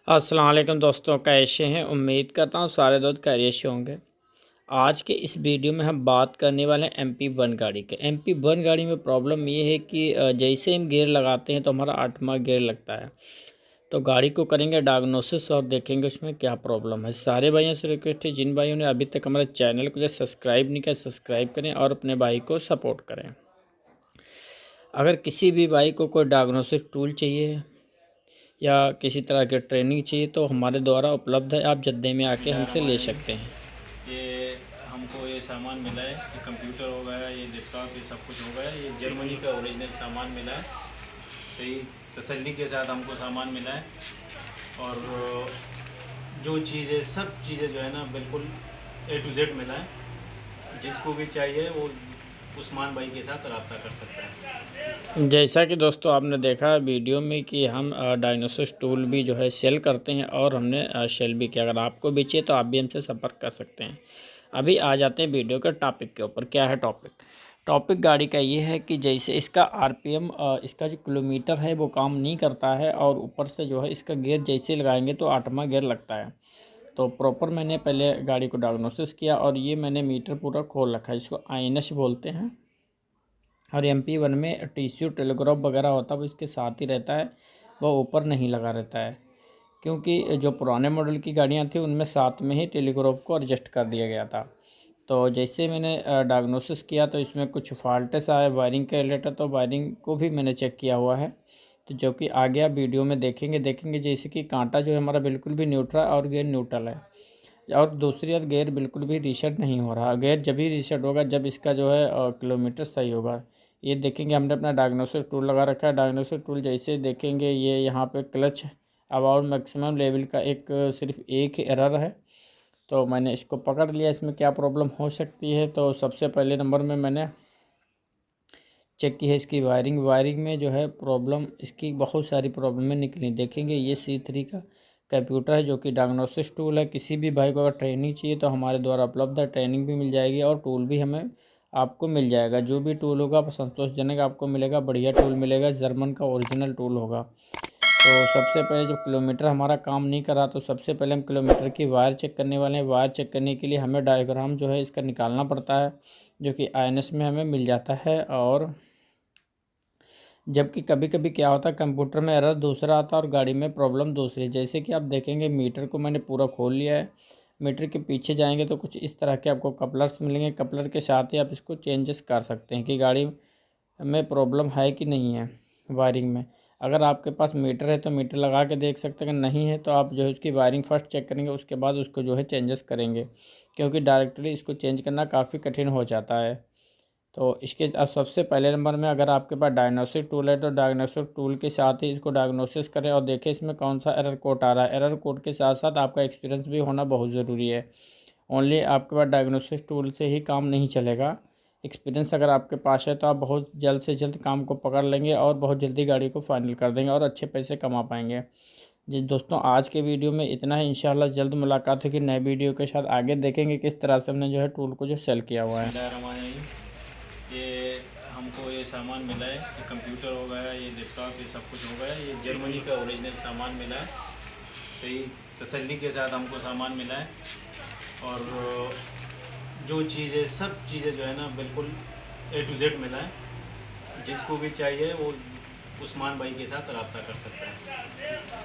अस्सलाम वालेकुम दोस्तों, कैसे हैं। उम्मीद करता हूँ सारे दोस्त खैरियत से होंगे। आज के इस वीडियो में हम बात करने वाले हैं MP1 गाड़ी के। MP1 गाड़ी में प्रॉब्लम ये है कि जैसे हम गियर लगाते हैं तो हमारा 8वां गियर लगता है। तो गाड़ी को करेंगे डायग्नोसिस और देखेंगे उसमें क्या प्रॉब्लम है। सारे भाइयों से रिक्वेस्ट है, जिन भाइयों ने अभी तक हमारे चैनल को जो सब्सक्राइब नहीं किया, सब्सक्राइब करें और अपने भाई को सपोर्ट करें। अगर किसी भी भाई को कोई डायग्नोसिस टूल चाहिए या किसी तरह की ट्रेनिंग चाहिए तो हमारे द्वारा उपलब्ध है। आप जद्दे में आके हमसे ले सकते हैं। ये हमको ये सामान मिला है, ये कंप्यूटर हो गया, ये लैपटॉप, ये सब कुछ हो गया। ये जर्मनी का ओरिजिनल सामान मिला है। सही तसल्ली के साथ हमको सामान मिला है। और जो चीज़ें सब चीज़ें जो है ना बिल्कुल A to Z मिला है। जिसको भी चाहिए वो उस्मान भाई के साथ रब्ता कर सकता है। जैसा कि दोस्तों आपने देखा वीडियो में कि हम डायग्नोसिस टूल भी जो है सेल करते हैं और हमने सेल भी किया। अगर आपको भी चाहिए तो आप भी हमसे संपर्क कर सकते हैं। अभी आ जाते हैं वीडियो के टॉपिक के ऊपर। क्या है टॉपिक गाड़ी का ये है कि जैसे इसका RPM, इसका जो किलोमीटर है वो काम नहीं करता है और ऊपर से जो है इसका गियर जैसे लगाएंगे तो 8वां गियर लगता है। तो प्रॉपर मैंने पहले गाड़ी को डायग्नोसिस किया और ये मैंने मीटर पूरा खोल रखा है, इसको INS बोलते हैं। और MP1 में टीसीयू टेलीग्राफ वगैरह होता है वो इसके साथ ही रहता है, वो ऊपर नहीं लगा रहता है। क्योंकि जो पुराने मॉडल की गाड़ियाँ थी उनमें साथ में ही टेलीग्राफ को एडजस्ट कर दिया गया था। तो जैसे मैंने डायग्नोसिस किया तो इसमें कुछ फॉल्टेस आए वायरिंग के रिलेटेड, तो वायरिंग को भी मैंने चेक किया हुआ है। तो जो कि आगे आप वीडियो में देखेंगे जैसे कि कांटा जो है हमारा बिल्कुल भी न्यूट्रल और गियर न्यूट्रल है। और दूसरी बात, गियर बिल्कुल भी रीसेट नहीं हो रहा। गियर जब ही रीसेट होगा जब इसका जो है किलोमीटर सही होगा। ये देखेंगे हमने अपना डायग्नोस्टिक टूल लगा रखा है। डायग्नोस्टिक टूल जैसे देखेंगे ये यहाँ पे क्लच अबाउट मैक्सिमम लेवल का सिर्फ एक ही एरर है। तो मैंने इसको पकड़ लिया, इसमें क्या प्रॉब्लम हो सकती है। तो सबसे पहले नंबर में मैंने चेक की है इसकी वायरिंग में जो है प्रॉब्लम, इसकी बहुत सारी प्रॉब्लमें निकली। देखेंगे ये C3 का कंप्यूटर है जो कि डायग्नोसिस टूल है। किसी भी भाई को अगर ट्रेनिंग चाहिए तो हमारे द्वारा उपलब्ध है, ट्रेनिंग भी मिल जाएगी और टूल भी हमें आपको मिल जाएगा। जो भी टूल होगा संतोषजनक आपको मिलेगा, बढ़िया टूल मिलेगा, जर्मन का ओरिजिनल टूल होगा। तो सबसे पहले जब किलोमीटर हमारा काम नहीं कर रहा तो सबसे पहले हम किलोमीटर की वायर चेक करने वाले हैं। वायर चेक करने के लिए हमें डायग्राम जो है इसका निकालना पड़ता है, जो कि INS में हमें मिल जाता है। और जबकि कभी कभी क्या होता है कंप्यूटर में एरर दूसरा आता है और गाड़ी में प्रॉब्लम दूसरी। जैसे कि आप देखेंगे मीटर को मैंने पूरा खोल लिया है। मीटर के पीछे जाएंगे तो कुछ इस तरह के आपको कपलर्स मिलेंगे। कपलर के साथ ही आप इसको चेंजेस कर सकते हैं कि गाड़ी में प्रॉब्लम है कि नहीं है वायरिंग में। अगर आपके पास मीटर है तो मीटर लगा के देख सकते हैं, अगर नहीं है तो आप जो है उसकी वायरिंग फर्स्ट चेक करेंगे, उसके बाद उसको जो है चेंजेस करेंगे। क्योंकि डायरेक्टली इसको चेंज करना काफ़ी कठिन हो जाता है। तो इसके अब सबसे पहले नंबर में अगर आपके पास डायग्नोस्टिक टूल है तो डायग्नोस्टिक टूल के साथ ही इसको डायग्नोसिस करें और देखें इसमें कौन सा एरर कोड आ रहा है। एरर कोड के साथ साथ आपका एक्सपीरियंस भी होना बहुत ज़रूरी है। ओनली आपके पास डायग्नोस्टिक टूल से ही काम नहीं चलेगा। एक्सपीरियंस अगर आपके पास है तो आप बहुत जल्द से जल्द काम को पकड़ लेंगे और बहुत जल्दी गाड़ी को फाइनल कर देंगे और अच्छे पैसे कमा पाएंगे। जी दोस्तों, आज के वीडियो में इतना है। इंशाल्लाह जल्द मुलाकात होगी नए वीडियो के साथ। आगे देखेंगे किस तरह से हमने जो है टूल को जो सेल किया हुआ है। ये हमको ये सामान मिला है, ये कंप्यूटर हो गया, ये लैपटॉप, ये सब कुछ हो गया। ये जर्मनी का ओरिजिनल सामान मिला है। सही तसल्ली के साथ हमको सामान मिला है। और जो चीज़ें सब चीज़ें जो है ना बिल्कुल A to Z मिला है। जिसको भी चाहिए वो उस्मान भाई के साथ रब्ता कर सकता है।